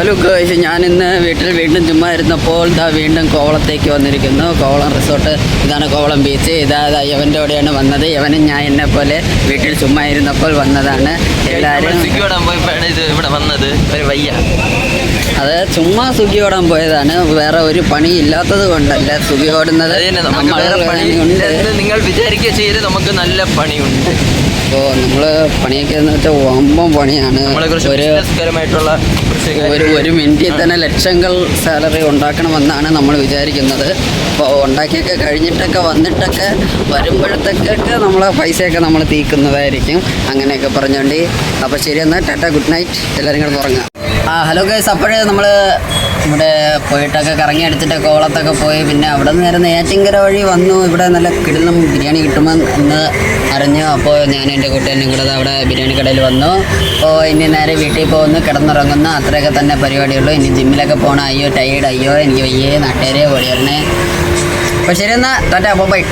Hello guys, ഞാനിന്ന് വീട്ടിൽ വീണ്ടും ചുമ്മാ ഇരുന്നപ്പോൾ വീണ്ടും കോവളത്തേക്ക് വന്നിരിക്കുന്നു. കോവളം റിസോർട്ട്, ഇതാണ് കോവളം ബീച്ച്. യവൻ്റെ കൂടെയാണ് വന്നത്. യവനും ഞാൻ എന്നെ പോലെ വീട്ടിൽ ചുമ്മാ ഇരുന്നപ്പോൾ വന്നതാണ്. എല്ലാവരും ഇവിടെ വന്നത് ഒരു വയ്യ, അത് ചുമ്മാ സുഖി ഓടാൻ പോയതാണ്. വേറെ ഒരു പണി ഇല്ലാത്തത് കൊണ്ടല്ല സുഖി ഓടുന്നത്. നിങ്ങൾ വിചാരിക്കുക ചെയ്ത് നമുക്ക് നല്ല പണിയുണ്ട്. അപ്പോൾ നമ്മൾ പണിയൊക്കെ എന്ന് വെച്ചാൽ വമ്പം പണിയാണ്. ഒരു മിനിറ്റിൽ തന്നെ ലക്ഷങ്ങൾ സാലറി ഉണ്ടാക്കണമെന്നാണ് നമ്മൾ വിചാരിക്കുന്നത്. അപ്പോൾ ഉണ്ടാക്കിയൊക്കെ കഴിഞ്ഞിട്ടൊക്കെ വന്നിട്ടൊക്കെ വരുമ്പോഴത്തേക്കൊക്കെ നമ്മളെ പൈസയൊക്കെ നമ്മൾ തീക്കുന്നതായിരിക്കും. അങ്ങനെയൊക്കെ പറഞ്ഞുകൊണ്ട് അപ്പോൾ ശരി, എന്നാൽ ടാറ്റ, ഗുഡ് നൈറ്റ്, എല്ലാവരും കൂടെ തുടങ്ങാം. ഹലോ ഗൈസ്, അപ്പോഴേ നമ്മൾ ഇവിടെ പോയിട്ടൊക്കെ കറങ്ങി അടിച്ചിട്ട് കോവളത്തൊക്കെ പോയി. പിന്നെ അവിടെ നിന്ന് നേരെ നെയ്യാറ്റിൻകര വഴി വന്നു. ഇവിടെ നല്ല കിടിലം ബിരിയാണി കിട്ടുമെന്ന് അറിഞ്ഞു. അപ്പോൾ ഞാൻ എൻ്റെ കൂട്ടുകാരനും കൂടെ അവിടെ ബിരിയാണി കടയിൽ വന്നു. അപ്പോൾ ഇനി നേരെ വീട്ടിൽ പോകുന്നു, കിടന്നുറങ്ങുന്നു. അത്രയൊക്കെ തന്നെ പരിപാടിയുള്ളൂ. ഇനി ജിമ്മിലൊക്കെ പോകണം. അയ്യോ ടയേർഡ്, അയ്യോ എനിക്ക് വയ്യേ, നാട്ടുകാരെ ഓടിയറിനെ. അപ്പോൾ ശരി, എന്നാൽ ടാറ്റ, ബൈ.